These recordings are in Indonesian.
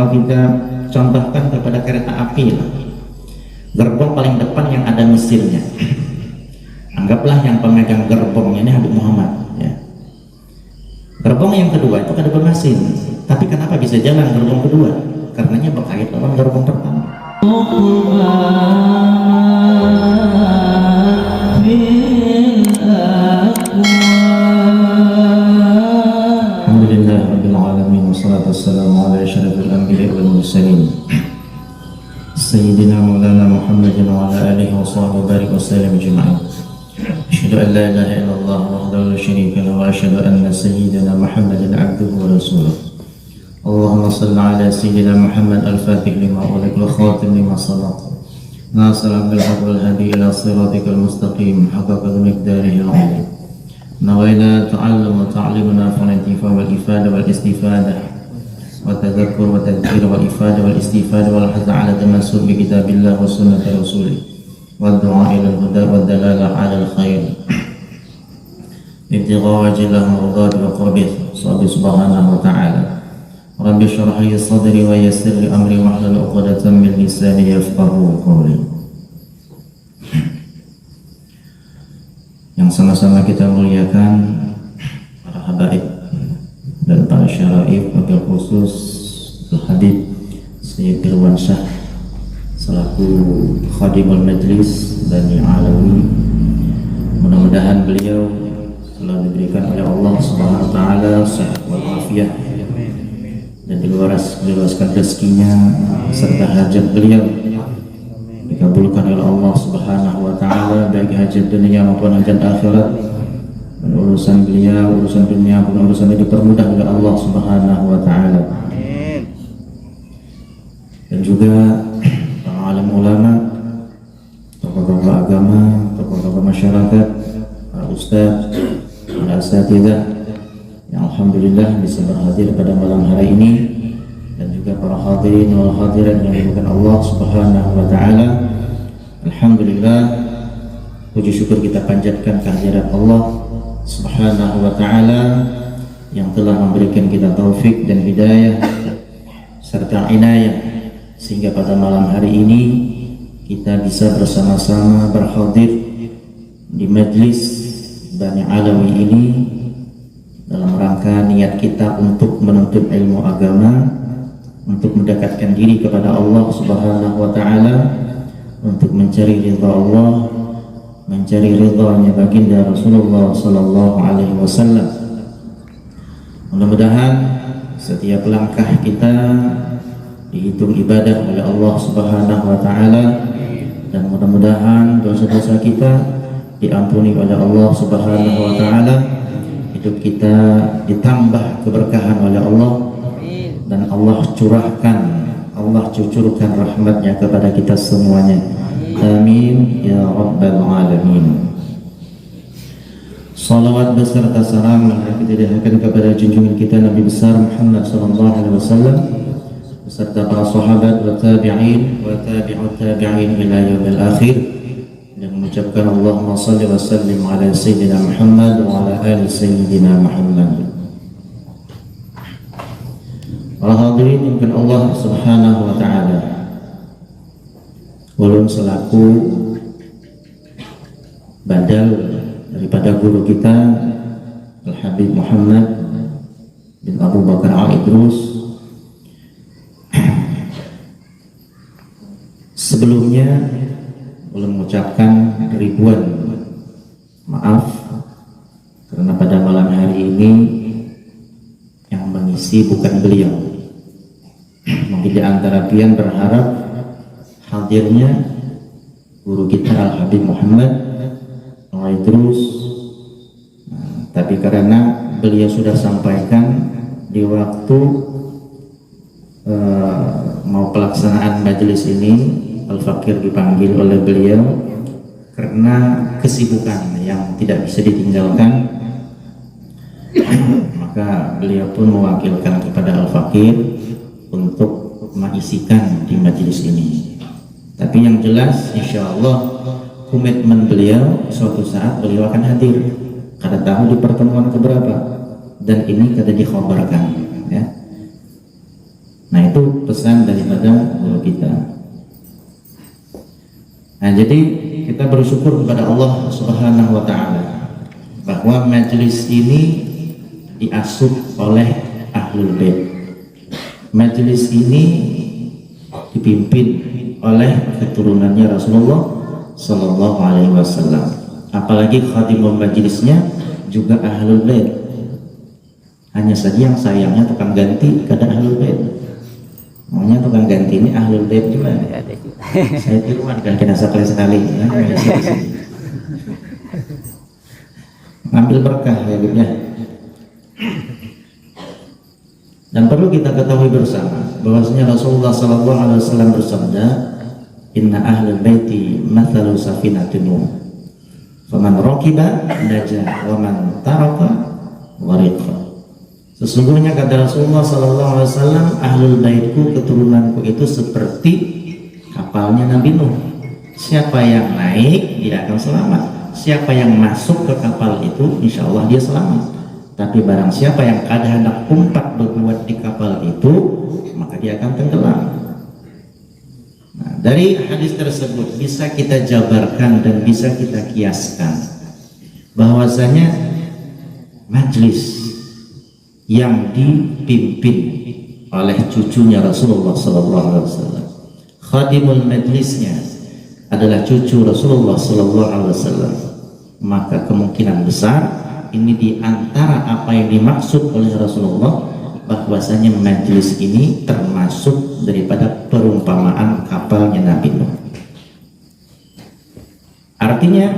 Kalau kita contohkan kepada kereta api lah, gerbong paling depan yang ada mesinnya, anggaplah yang pemegang gerbongnya ini Habib Muhammad ya. Gerbong yang kedua itu ada mesin, tapi kenapa bisa jalan gerbong kedua? Karenanya berkait dengan gerbong pertama. Alhamdulillah rabbil alamin, wassalatu wassalamu ala asyrafil anbiya'i wal mursalin sayyidina maulana Muhammadin wa ala alihi wa sahbihi barik wa sallam ajma'in. Asyhadu an la ilaha illallah wahdahu la syarika lahu wa asyhadu anna sayyidina Muhammadan abduhu wa rasuluh. Allahumma salli ala sayyidina Muhammad al-fatih lima ulik wa khatim lima sabaq nasir bil haqq wal hadi ila siratikal mustaqim haqqa miqdarihi al-'azim. Nawaina ta'allum wa ta'limuna fa wal ifada wal istifadah wa tadhakkur wa tadhkir wal ifada wal istifadah wal hadza ala tamassuk bi kitabillah wa sunnati rasulih wa du'a ila al-huda wa dalalah ala al-khair ibtigha wajhillah mardad wa qurbih subhanahu wa ta'ala. Rabbi shrah li sadri wa yassir li amri wahlul 'uqdatam min lisani yafqahu qawli. Yang sama-sama kita muliakan para habaib dan para syaraif, wabil khusus Al-Habib Sayyid Irwan Syah selaku khadimul majlis Bani Alawi. Mudah-mudahan beliau telah diberikan oleh Allah Subhanahu wa taala sehat wal afiat dan diluaskan rezekinya serta hajat beliau dikabulkan oleh Allah Subhanahu wa taala, baik hajat dunia maupun hajat akhirat. Dan urusan beliau, urusan dunia maupun urusannya dipermudah oleh Allah Subhanahu wa taala. Dan juga para alim ulama, tokoh-tokoh agama, tokoh-tokoh masyarakat, para ustaz, para asatidzah yang alhamdulillah bisa berhadir pada malam hari ini, dan juga para hadirin wal hadirat yang dimuliakan Allah Subhanahu wa taala. Alhamdulillah, puji syukur kita panjatkan kehadirat Allah Subhanahu wa taala yang telah memberikan kita taufik dan hidayah serta inayah sehingga pada malam hari ini kita bisa bersama-sama berhadir di majlis Bani Alawi ini dalam rangka niat kita untuk menuntut ilmu agama, untuk mendekatkan diri kepada Allah Subhanahu wa taala, untuk mencari ridha Allah, mencari ridhanya baginda Rasulullah sallallahu alaihi wasallam. Mudah-mudahan setiap langkah kita dihitung ibadah oleh Allah Subhanahu wa taala, dan mudah-mudahan dosa-dosa kita diampuni oleh Allah Subhanahu wa taala. Hidup kita ditambah keberkahan oleh Allah, dan Allah curahkan, Allah cucurkan rahmatnya kepada kita semuanya. Amin ya rabbal alamin. Salawat beserta salam kita dihadiahkan kepada junjungan kita Nabi besar Muhammad sallallahu alaihi wasallam beserta para sahabat wa tabi'in wa tabi'ut tabi'in ila yaumil akhir, dan mengucapkan Allahumma salli wa sallim ala sayyidina Muhammad wa ala ali sayyidina Muhammad. Para hadirin yang Allah Subhanahu wa taala, ulun selaku badal daripada guru kita Al-Habib Muhammad bin Abu Bakar Al-Idrus, sebelumnya ulun mengucapkan ribuan maaf karena pada malam hari ini yang mengisi bukan beliau. Mungkin di antara pian berharap hadirnya guru kita Al-Habib Muhammad Al-Idrus, tapi karena beliau sudah sampaikan di waktu mau pelaksanaan majelis ini, Al-Fakir dipanggil oleh beliau karena kesibukan yang tidak bisa ditinggalkan, maka beliau pun mewakilkan kepada Al-Fakir untuk mengisikan di majelis ini. Tapi yang jelas insya Allah komitmen beliau suatu saat beliau akan hadir, kada tahu di pertemuan keberapa, dan ini kada dikhabarkan ya. Nah itu Itu pesan daripada guru kita. Nah, jadi kita bersyukur kepada Allah Subhanahu wa taala bahwa majelis ini diasuh oleh Ahlul Bait. Majelis ini dipimpin oleh keturunannya Rasulullah Sallallahu Alaihi Wasallam. Apalagi khadimul majelisnya juga Ahlul Bait. Hanya saja yang sayangnya tukang ganti kada Ahlul Bait. Maunya tukang ganti ini Ahlul Bait juga. Saya tiruan kan kena sekali ya. Ngambil berkah ya Bu ya. Dan perlu kita ketahui bersama bahwasanya Rasulullah Sallallahu Alaihi Wasallam bersabda, Inna ahlul baiti mathalu safinatin Nuh, faman rakiba najah, wa man taraka wariqa. Sesungguhnya kata Rasulullah Sallallahu Alaihi Wasallam, ahlul baitku, keturunanku itu seperti kapalnya Nabi Nuh. Siapa yang naik dia akan selamat. Siapa yang masuk ke kapal itu, insya Allah dia selamat. Tapi barang siapa yang kada hendak umpat berbuat di kapal itu, maka dia akan tenggelam. Nah, dari hadis tersebut bisa kita jabarkan dan bisa kita kiaskan bahwasanya majlis yang dipimpin oleh cucunya Rasulullah SAW, khadimul majlisnya adalah cucu Rasulullah SAW, maka kemungkinan besar ini diantara apa yang dimaksud oleh Rasulullah, bahwasanya majlis ini termasuk daripada perumpamaan kapalnya Nabi Nuh. Artinya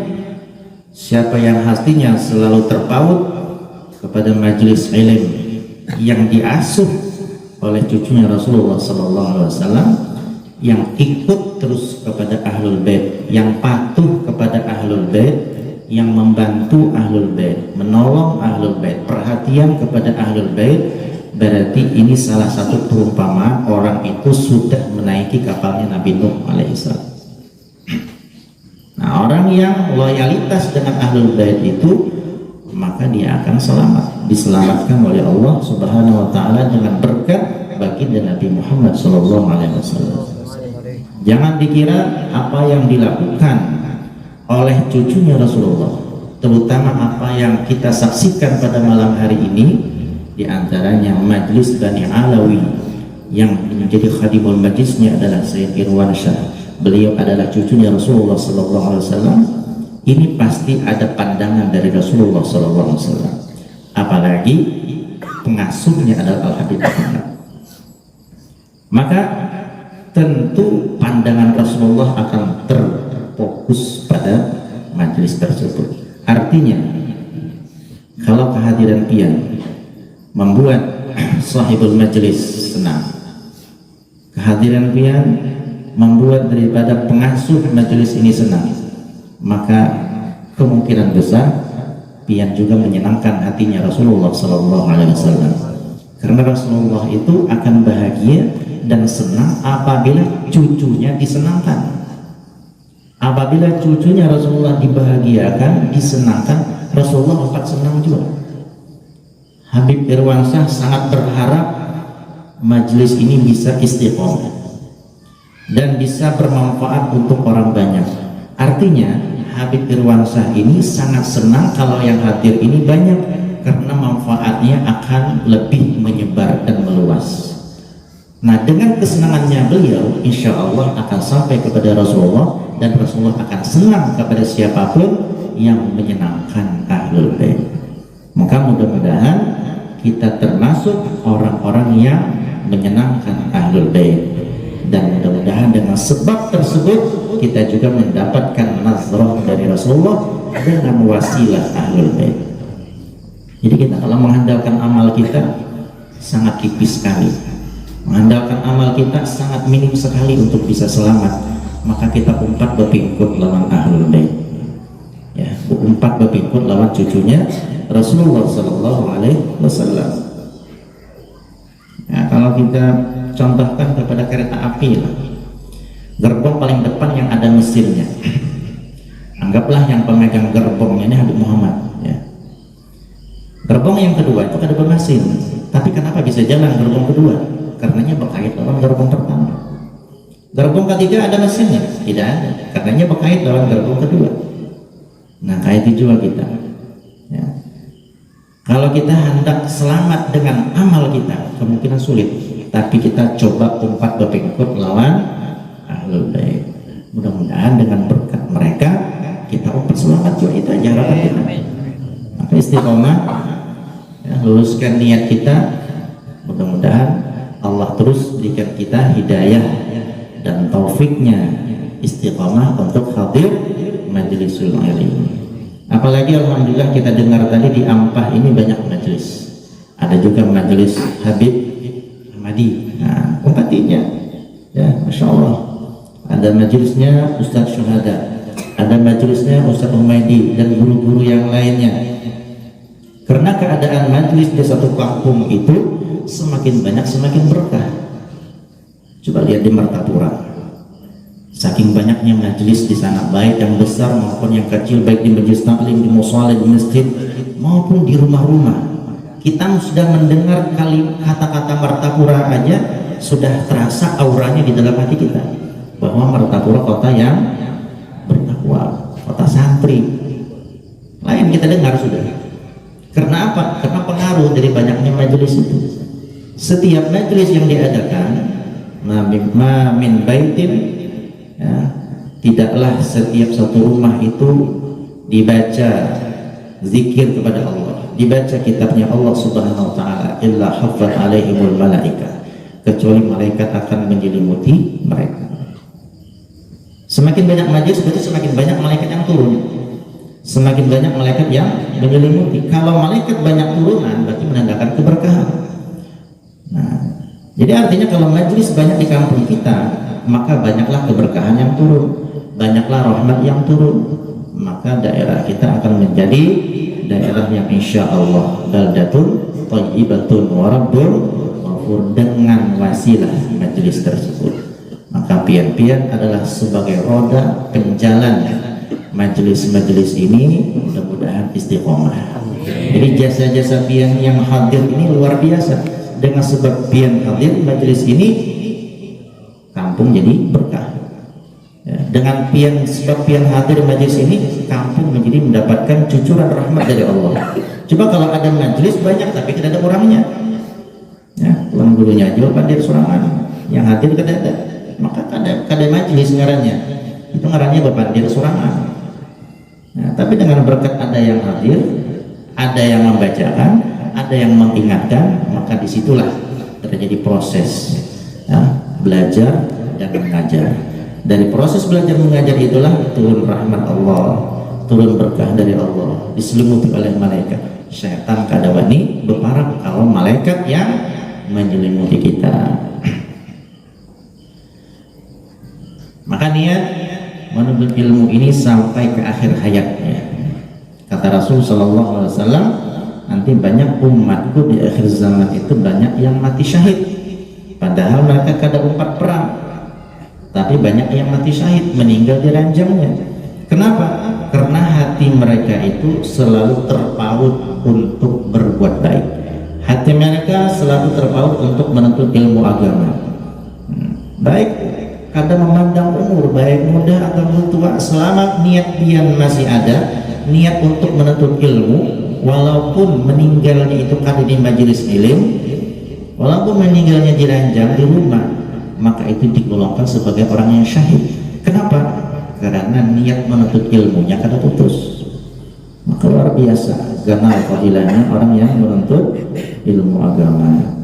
siapa yang hatinya selalu terpaut kepada majlis ilmu yang diasuh oleh cucunya Rasulullah SAW, yang ikut terus kepada Ahlul Bait, yang patuh kepada Ahlul Bait, yang membantu Ahlul Bait, menolong Ahlul Bait, perhatian kepada Ahlul Bait, berarti ini salah satu perumpamaan orang itu sudah menaiki kapalnya Nabi Nuh alaihissalam. Nah, orang yang loyalitas dengan Ahlul Bait itu, maka dia akan selamat, diselamatkan oleh Allah Subhanahu wa taala dengan berkat baginda Nabi Muhammad sallallahu alaihi wasallam. Jangan dikira apa yang dilakukan oleh cucunya Rasulullah, terutama apa yang kita saksikan pada malam hari ini, diantaranya majlis Bani Alawi yang menjadi khadimul majlisnya adalah Sayyid Irwansyah. Beliau adalah cucunya Rasulullah Sallallahu Alaihi Wasallam. Ini pasti ada pandangan dari Rasulullah Sallallahu Alaihi Wasallam. Apalagi pengasuhnya adalah Al Habib Muhammad. Maka tentu pandangan Rasulullah akan terfokus pada majelis tersebut. Artinya, kalau kehadiran pian membuat sahibul majelis senang, kehadiran pian membuat daripada pengasuh majelis ini senang, maka kemungkinan besar pian juga menyenangkan hatinya Rasulullah Sallallahu Alaihi Wasallam. Karena Rasulullah itu akan bahagia dan senang apabila cucunya disenangkan. Apabila cucunya Rasulullah dibahagiakan, disenangkan, Rasulullah dapat senang juga. Habib Irwansyah sangat berharap majelis ini bisa istiqomah dan bisa bermanfaat untuk orang banyak. Artinya Habib Irwansyah ini sangat senang kalau yang hadir ini banyak, karena manfaatnya akan lebih menyebar dan meluas. Nah, dengan kesenangannya beliau, insya Allah akan sampai kepada Rasulullah, dan Rasulullah akan senang kepada siapapun yang menyenangkan Ahlul Bait. Maka mudah-mudahan kita termasuk orang-orang yang menyenangkan Ahlul Bait, dan mudah-mudahan dengan sebab tersebut kita juga mendapatkan nazrah dari Rasulullah dengan wasilah Ahlul Bait. Jadi kita kalau mengandalkan amal kita sangat tipis sekali, mengandalkan amal kita sangat minim sekali untuk bisa selamat, maka kita umpat berpingkut lawan Ahlul Bait, ya, umpat berpingkut lawan cucunya Rasulullah Sallallahu Alaihi Wasallam. Ya, kalau kita contohkan kepada kereta api lah, gerbong paling depan yang ada mesinnya, anggaplah yang pemegang gerbongnya ini Habib Muhammad, ya. Gerbong yang kedua itu ada bermesin, tapi kenapa bisa jalan gerbong kedua? karenanya berkait dalam gerbong pertama. Gerbong ketiga ada mesinnya? Tidak ada, karenanya berkait dalam gerbong kedua. Nah, kayak itu juga kita ya. Kalau kita hendak selamat dengan amal kita, kemungkinan sulit, tapi kita coba umpat berpengikut lawan ahlul bait. Mudah-mudahan dengan berkat mereka kita umpat selamat juga, itu aja harapan kita. Maka istiqomah ya, luruskan niat kita, mudah-mudahan Allah terus berikan kita hidayah dan taufiknya istiqomah untuk hadir majlisul ilmi. Apalagi alhamdulillah kita dengar tadi di Ampah ini banyak majelis, ada juga majelis Habib Ahmadi. Nah, umpatinya ya Masya Allah, ada majelisnya Ustadz Syuhada, ada majelisnya Ustadz Humaydi dan guru-guru yang lainnya. Karena keadaan majelis di satu kampung itu semakin banyak semakin berkah. Coba lihat di Martapura, saking banyaknya majelis di sana, baik yang besar maupun yang kecil, baik di majelis taklim, di mushola, di masjid maupun di rumah-rumah. Kita sudah mendengar kata-kata Martapura aja sudah terasa auranya di dalam hati kita bahwa Martapura kota yang bertakwa, kota santri. Lain kita dengar sudah. Karena apa? Karena pengaruh dari banyaknya majelis itu. Setiap majelis yang diadakan, ma min baitin ya, tidaklah setiap satu rumah itu dibaca zikir kepada Allah, dibaca kitabnya Allah Subhanahu wa taala, illa haffat alaihimul malaika, kecuali malaikat akan menyelimuti mereka. Semakin banyak majelis berarti semakin banyak malaikat yang turun, semakin banyak malaikat yang menyelimuti. Kalau malaikat banyak turunan berarti menandakan keberkahan. Nah, jadi artinya kalau majelis banyak di kampung kita, maka banyaklah keberkahan yang turun, banyaklah rahmat yang turun, maka daerah kita akan menjadi daerah yang insya Allah baldatun thayyibatun wa rabbun ghafur, dengan wasilah majelis tersebut. Maka pian-pian adalah sebagai roda penjalan majelis-majelis ini, mudah-mudahan istiqomah. Jadi jasa-jasa pian yang hadir ini luar biasa. Dengan sebab pian hadir majelis ini, kampung jadi berkah ya. Dengan sebab pian hadir majelis ini, kampung menjadi mendapatkan cucuran rahmat dari Allah. Coba kalau ada majelis banyak tapi tidak ada orangnya ya, tuan gurunya aja hadir sorangan, yang hadir tidak ada, maka kada majelis ngarannya, itu ngarannya berpandir sorangan ya. Tapi dengan berkat ada yang hadir, ada yang membacakan, ada yang mengingatkan, maka disitulah terjadi proses ya, belajar dan mengajar. Dari proses belajar mengajar itulah turun rahmat Allah, turun berkah dari Allah, diselimuti oleh malaikat. Syaitan kadawani berparang kalau malaikat yang menyelimuti kita. Maka niat menuntut ilmu ini sampai ke akhir hayatnya. Kata Rasul sallallahu alaihi wasallam, nanti banyak umatku di akhir zaman itu banyak yang mati syahid, padahal mereka kada umpat perang, tapi banyak yang mati syahid, meninggal di ranjangnya. Kenapa? Karena hati mereka itu selalu terpaut untuk berbuat baik, hati mereka selalu terpaut untuk menuntut ilmu agama. Baik kada memandang umur, baik muda atau tua, selama niat pian masih ada, niat untuk menuntut ilmu, walaupun meninggalnya itu kada di majelis ilmu, walaupun meninggalnya di ranjang di rumah, maka itu digolongkan sebagai orang yang syahid. Kenapa? Karena niat menuntut ilmunya kada putus. Maka luar biasa ganal fadilahnya orang yang menuntut ilmu agama.